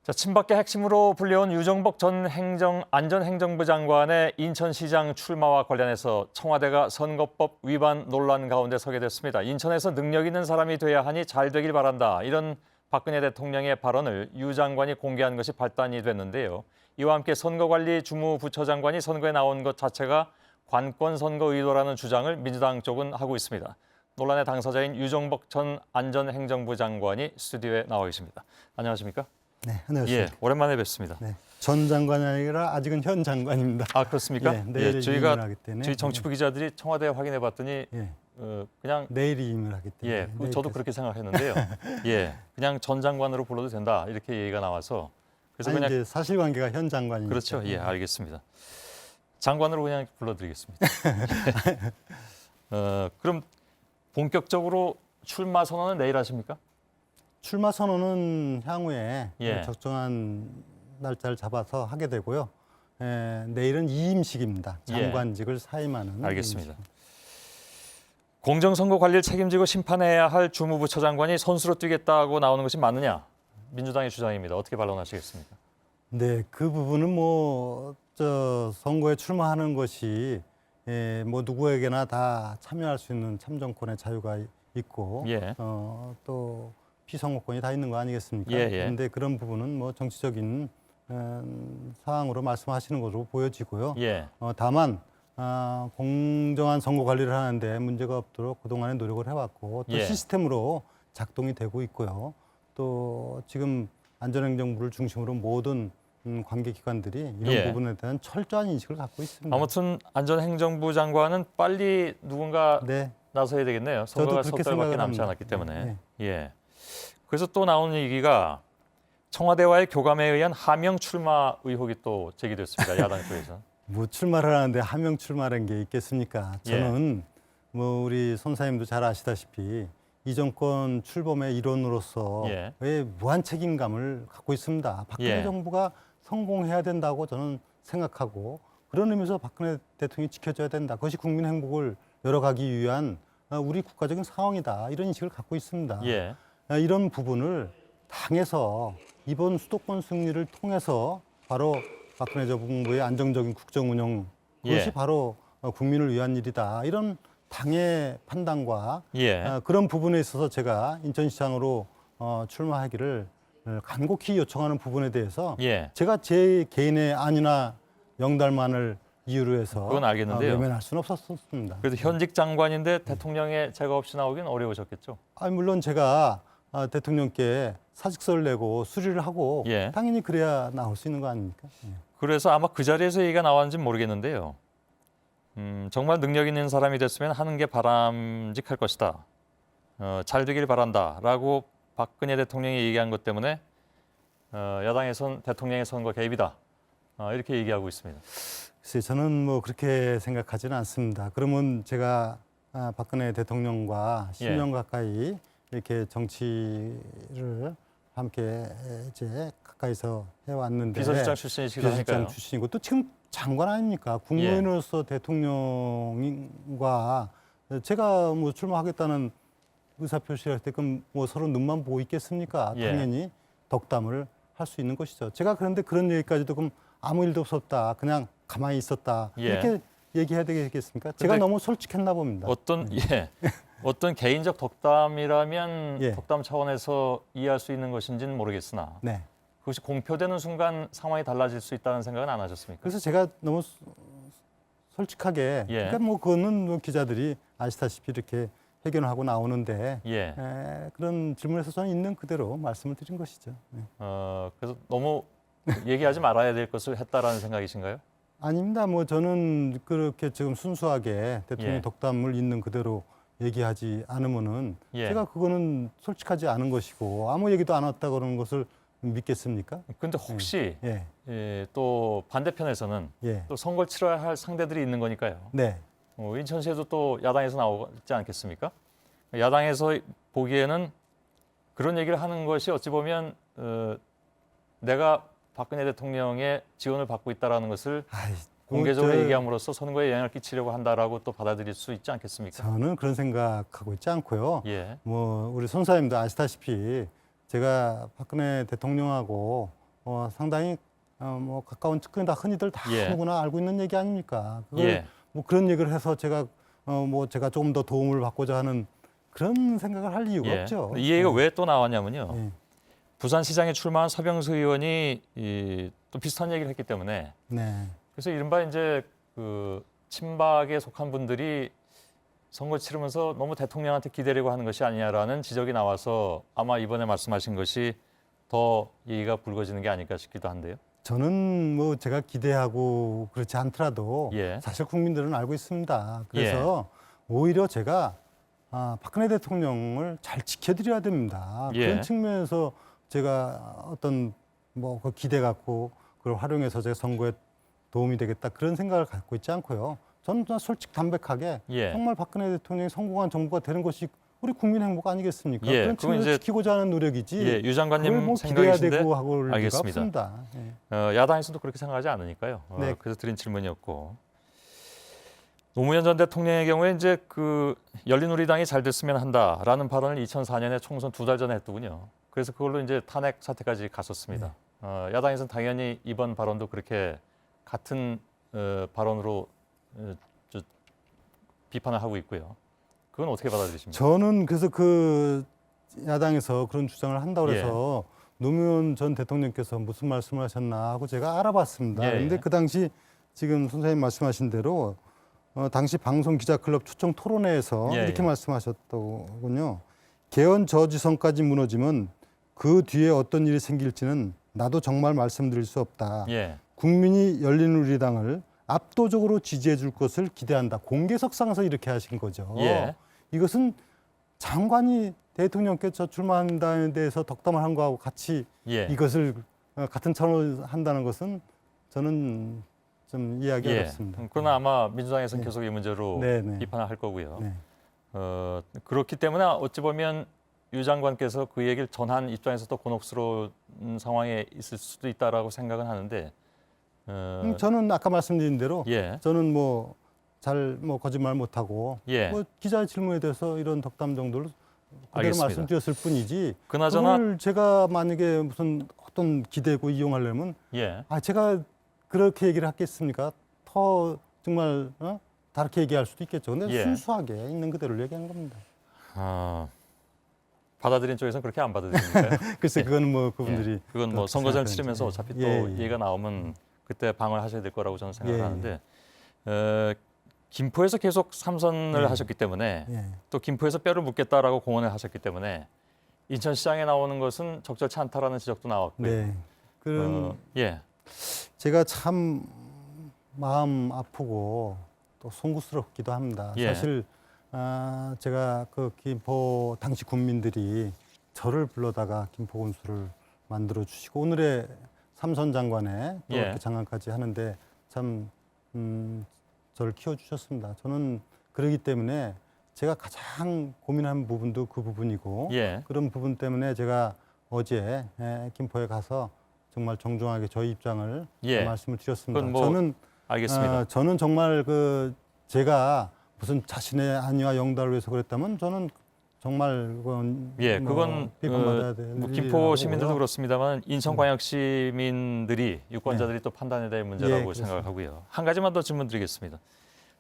자, 친박계 핵심으로 불려온 유정복 전 안전행정부 장관의 인천시장 출마와 관련해서 청와대가 선거법 위반 논란 가운데 서게 됐습니다. 인천에서 능력 있는 사람이 돼야 하니 잘 되길 바란다. 이런 박근혜 대통령의 발언을 유 장관이 공개한 것이 발단이 됐는데요. 이와 함께 선거관리 주무부처장관이 선거에 나온 것 자체가 관권 선거 의도라는 주장을 민주당 쪽은 하고 있습니다. 논란의 당사자인 유정복 전 안전행정부 장관이 스튜디오에 나와 계십니다. 안녕하십니까? 네, 안녕하십니까. 예, 오랜만에 뵙습니다. 네, 전 장관이 아니라 아직은 현 장관입니다. 아, 그렇습니까? 네, 내일 예, 저희가 임명하기 때문에. 저희 정치부 기자들이 청와대에 확인해 봤더니 예, 그냥 내일이 임명하기 때문에. 예, 저도 그렇게 생각했는데요. 예, 그냥 전 장관으로 불러도 된다 이렇게 얘기가 나와서 그래서 아니, 그냥 이제 사실관계가 현 장관이니까. 그렇죠. 예, 알겠습니다. 장관으로 그냥 불러드리겠습니다. 그럼 본격적으로 출마 선언은 내일 하십니까? 출마 선언은 향후에 예. 적정한 날짜를 잡아서 하게 되고요. 내일은 이임식입니다. 장관직을 사임하는. 알겠습니다. 이임식. 공정선거 관리를 책임지고 심판해야 할 주무부처 장관이 선수로 뛰겠다고 나오는 것이 맞느냐? 민주당의 주장입니다. 어떻게 반론하시겠습니까? 네, 그 부분은 선거에 출마하는 것이 뭐 누구에게나 다 참여할 수 있는 참정권의 자유가 있고 예. 또 피선거권이 다 있는 거 아니겠습니까? 예, 예. 그런데 그런 부분은 뭐 정치적인 사항으로 말씀하시는 것으로 보여지고요. 예. 다만 공정한 선거 관리를 하는데 문제가 없도록 그동안에 노력을 해왔고 또 예. 시스템으로 작동이 되고 있고요. 또 지금 안전행정부를 중심으로 모든 관계기관들이 이런 예. 부분에 대한 철저한 인식을 갖고 있습니다. 아무튼 안전행정부 장관은 빨리 누군가 네, 나서야 되겠네요. 선거가 석 그렇게 달밖에 생각을 남지 합니다. 않았기 때문에. 네. 예. 그래서 또 나오는 얘기가 청와대와의 교감에 의한 하명 출마 의혹이 또 제기됐습니다. 야당 쪽에서. 뭐 출마를 하는데 하명 출마라는 게 있겠습니까? 저는 뭐 우리 선사님도 잘 아시다시피 이 정권 출범의 일원으로서 예. 왜 무한 책임감을 갖고 있습니다. 박근혜 예. 정부가 성공해야 된다고 저는 생각하고 그런 의미에서 박근혜 대통령이 지켜줘야 된다. 그것이 국민 행복을 열어가기 위한 우리 국가적인 상황이다. 이런 인식을 갖고 있습니다. 예. 이런 부분을 당에서 이번 수도권 승리를 통해서 바로 박근혜 정부의 안정적인 국정 운영 그것이 예. 바로 국민을 위한 일이다. 이런 당의 판단과 예. 그런 부분에 있어서 제가 인천시장으로 출마하기를 간곡히 요청하는 부분에 대해서 예. 제가 제 개인의 안이나 명달만을 이유로 해서 그건 알겠는데요. 외면할 수는 없었습니다. 그래도 현직 장관인데 대통령의 제가 없이 나오긴 어려우셨겠죠. 물론 제가 대통령께 사직서를 내고 수리를 하고 예. 당연히 그래야 나올 수 있는 거 아닙니까? 예. 그래서 아마 그 자리에서 얘기가 나왔는지는 모르겠는데요. 정말 능력 있는 사람이 됐으면 하는 게 바람직할 것이다. 잘 되길 바란다라고 박근혜 대통령이 얘기한 것 때문에 야당에선 대통령의 선거 개입이다. 이렇게 얘기하고 있습니다. 글쎄 저는 뭐 그렇게 생각하지는 않습니다. 그러면 제가 박근혜 대통령과 10년 가까이 이렇게 정치를 함께 이제 가까이서 해왔는데 비서실장 출신이시기도 하니까요. 비서실장 출신이고 또 지금 장관 아닙니까? 국무위원으로서 대통령과 제가 뭐 출마하겠다는 의사표시를 할 때 그럼 뭐 서로 눈만 보고 있겠습니까? 예. 당연히 덕담을 할 수 있는 것이죠. 제가 그런데 그런 얘기까지도 그럼 아무 일도 없었다. 그냥 가만히 있었다. 예. 이렇게 얘기해야 되겠습니까? 제가 너무 솔직했나 봅니다. 어떤 개인적 덕담이라면 예. 덕담 차원에서 이해할 수 있는 것인지는 모르겠으나 네. 그것이 공표되는 순간 상황이 달라질 수 있다는 생각은 안 하셨습니까? 그래서 제가 너무 솔직하게 예. 그러니까 뭐 그거는 뭐 기자들이 아시다시피 이렇게 회견을 하고 나오는데 예. 그런 질문에서 저는 있는 그대로 말씀을 드린 것이죠. 네. 그래서 너무 얘기하지 말아야 될 것을 했다라는 생각이신가요? 아닙니다. 뭐 저는 그렇게 지금 순수하게 대통령 예. 덕담을 있는 그대로 얘기하지 않으면은 예. 제가 그거는 솔직하지 않은 것이고 아무 얘기도 안 왔다 그러는 것을 믿겠습니까? 근데 혹시 예. 또 반대편에서는 예. 또 선거를 치러야 할 상대들이 있는 거니까요. 네. 인천시에도 또 야당에서 나오지 않겠습니까? 야당에서 보기에는 그런 얘기를 하는 것이 어찌 보면 내가 박근혜 대통령의 지원을 받고 있다라는 것을 공개적으로 얘기함으로써 선거에 영향을 끼치려고 한다라고 또 받아들일 수 있지 않겠습니까? 저는 그런 생각하고 있지 않고요. 예. 뭐 우리 선사님도 아시다시피 제가 박근혜 대통령하고 상당히 뭐 가까운 측근이다 흔히들 다 예. 누구나 알고 있는 얘기 아닙니까? 그걸 예. 뭐 그런 얘기를 해서 제가 제가 조금 더 도움을 받고자 하는 그런 생각을 할 이유가 예. 없죠. 이 얘기가 왜 또 나왔냐면요. 예. 부산시장에 출마한 서병수 의원이 또 비슷한 얘기를 했기 때문에 네. 그래서 이른바 이제 그 친박에 속한 분들이 선거 치르면서 너무 대통령한테 기대려고 하는 것이 아니냐라는 지적이 나와서 아마 이번에 말씀하신 것이 더 얘기가 불거지는 게 아닐까 싶기도 한데요. 저는 뭐 제가 기대하고 그렇지 않더라도 예. 사실 국민들은 알고 있습니다. 그래서 오히려 제가 박근혜 대통령을 잘 지켜드려야 됩니다. 예. 그런 측면에서 제가 어떤 그 기대 갖고 그걸 활용해서 제가 선거에 도움이 되겠다 그런 생각을 갖고 있지 않고요. 저는 솔직 담백하게 예. 정말 박근혜 대통령이 성공한 정부가 되는 것이 우리 국민 행복 아니겠습니까? 예, 그런 그건 측면에서 이제 지키고자 하는 노력이지. 예, 유 그걸 장관님 뭐 기대야 생각이신데 되고 하고 올 리가 알겠습니다. 없습니다. 예. 야당에서도 그렇게 생각하지 않으니까요. 네. 그래서 드린 질문이었고 노무현 전 대통령의 경우에 이제 그 열린우리당이 잘 됐으면 한다라는 발언을 2004년에 총선 2달 전에 했더군요. 그래서 그걸로 이제 탄핵 사태까지 갔었습니다. 야당에서는 당연히 이번 발언도 그렇게 같은 발언으로 비판을 하고 있고요. 그건 어떻게 받아들이십니까? 저는 그래서 그 야당에서 그런 주장을 한다고 해서 노무현 전 대통령께서 무슨 말씀을 하셨나 하고 제가 알아봤습니다. 예. 그런데 그 당시 지금 선생님 말씀하신 대로 당시 방송기자클럽 초청 토론회에서 예, 이렇게 예. 말씀하셨더군요. 개헌 저지선까지 무너지면 그 뒤에 어떤 일이 생길지는 나도 정말 말씀드릴 수 없다. 예. 국민이 열린우리당을 압도적으로 지지해 줄 것을 기대한다. 공개석상에서 이렇게 하신 거죠. 예. 이것은 장관이 대통령께서 출마한다는 데서 덕담을 한 거하고 같이 예. 이것을 같은 차원으로 한다는 것은 저는 좀 이해하기 예. 어렵습니다. 그러나 아마 민주당에서는 네. 계속 이 문제로 네, 네. 비판을 할 거고요. 네. 그렇기 때문에 어찌 보면 유 장관께서 그 얘기를 전한 입장에서 또 곤혹스러운 상황에 있을 수도 있다라고 생각은 하는데 저는 아까 말씀드린 대로 예. 저는 잘 거짓말 못하고 예. 기자의 질문에 대해서 이런 덕담 정도로 그대로 알겠습니다. 말씀드렸을 뿐이지 그나저나 그걸 제가 만약에 무슨 어떤 기대고 이용하려면 예. 제가 그렇게 얘기를 하겠습니까? 더 정말 다르게 얘기할 수도 있겠죠. 근데 예. 순수하게 있는 그대로 얘기한 겁니다. 받아들인 쪽에서는 그렇게 안 받아들이니까요. 글쎄 그거는 그분들이 예. 그건 그렇게 선거전을 생각하는지. 치르면서 어차피 또 예, 예. 얘기가 나오면 그때 방어를 하셔야 될 거라고 저는 생각을 예, 예. 하는데 김포에서 계속 삼선을 예. 하셨기 때문에 예. 또 김포에서 뼈를 묻겠다라고 공언을 하셨기 때문에 인천시장에 나오는 것은 적절치 않다라는 지적도 나왔고요. 네. 그런 예. 제가 참 마음 아프고 또 송구스럽기도 합니다. 예. 사실 제가 그 김포 당시 군민들이 저를 불러다가 김포 군수를 만들어 주시고 오늘의 삼선 장관에 또 예. 이렇게 장관까지 하는데 참 저를 키워주셨습니다. 저는 그러기 때문에 제가 가장 고민한 부분도 그 부분이고 예. 그런 부분 때문에 제가 어제 김포에 가서 정말 정중하게 저희 입장을 예. 말씀을 드렸습니다. 그건 저는 알겠습니다. 저는 정말 제가 무슨 자신의 안위와 영달을 위해서 그랬다면 저는 정말 그건 예, 그건 비판받아야 될 김포 일이라고 시민들도 보고요. 그렇습니다만 인천광역 시민들이 유권자들이 또 판단해야 될 문제라고 예, 그렇습니다. 생각을 하고요. 한 가지만 더 질문드리겠습니다.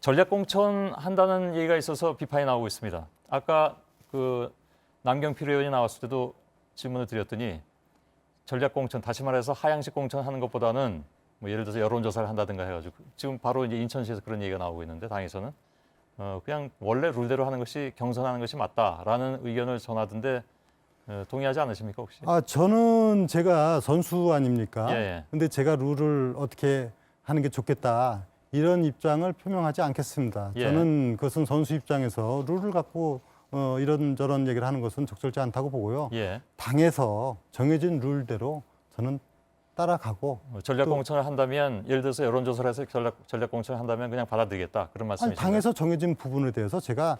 전략공천 한다는 얘기가 있어서 비판이 나오고 있습니다. 아까 그 남경필 의원이 나왔을 때도 질문을 드렸더니 전략공천 다시 말해서 하향식 공천하는 것보다는 뭐 예를 들어서 여론조사를 한다든가 해가지고 지금 바로 이제 인천시에서 그런 얘기가 나오고 있는데 당에서는 그냥 원래 룰대로 하는 것이 경선하는 것이 맞다라는 의견을 전하던데 동의하지 않으십니까 혹시? 저는 제가 선수 아닙니까? 예, 예. 근데 제가 룰을 어떻게 하는 게 좋겠다 이런 입장을 표명하지 않겠습니다. 예. 저는 그것은 선수 입장에서 룰을 갖고 이런저런 얘기를 하는 것은 적절치 않다고 보고요. 예. 당에서 정해진 룰대로 저는 따라가고 전략공천을 한다면 예를 들어서 여론조사를 해서 전략공천을 한다면 그냥 받아들이겠다 그런 말씀이신가요? 당에서 정해진 부분에 대해서 제가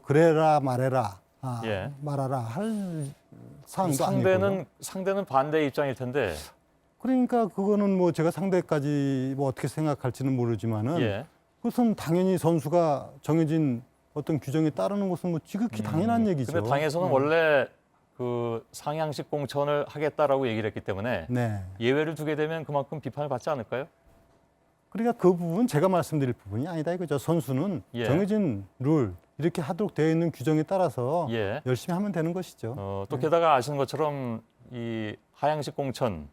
그래라 말해라 예. 말하라 할 사항도 아니고요. 상대는 반대 입장일 텐데 그러니까 그거는 제가 상대까지 어떻게 생각할지는 모르지만은 예. 그것은 당연히 선수가 정해진 어떤 규정에 따르는 것은 지극히 당연한 얘기죠. 근데 당에서는 원래 그 상향식 공천을 하겠다라고 얘기를 했기 때문에 네. 예외를 두게 되면 그만큼 비판을 받지 않을까요? 그러니까 그 부분 제가 말씀드릴 부분이 아니다 이거죠. 선수는 예. 정해진 룰 이렇게 하도록 되어 있는 규정에 따라서 예. 열심히 하면 되는 것이죠. 또 게다가 아시는 것처럼 이 하향식 공천을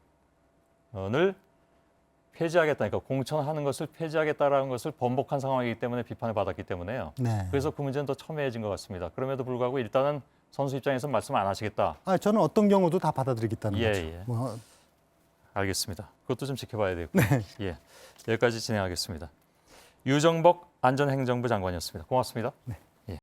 폐지하겠다, 그러니까 공천하는 것을 폐지하겠다라는 것을 번복한 상황이기 때문에 비판을 받았기 때문에요. 네. 그래서 그 문제는 더 첨예해진 것 같습니다. 그럼에도 불구하고 일단은 선수 입장에서 말씀 안 하시겠다. 저는 어떤 경우도 다 받아들이겠다는 예, 거죠. 예. 뭐, 알겠습니다. 그것도 좀 지켜봐야 되고. 네. 예, 여기까지 진행하겠습니다. 유정복 안전행정부 장관이었습니다. 고맙습니다. 네.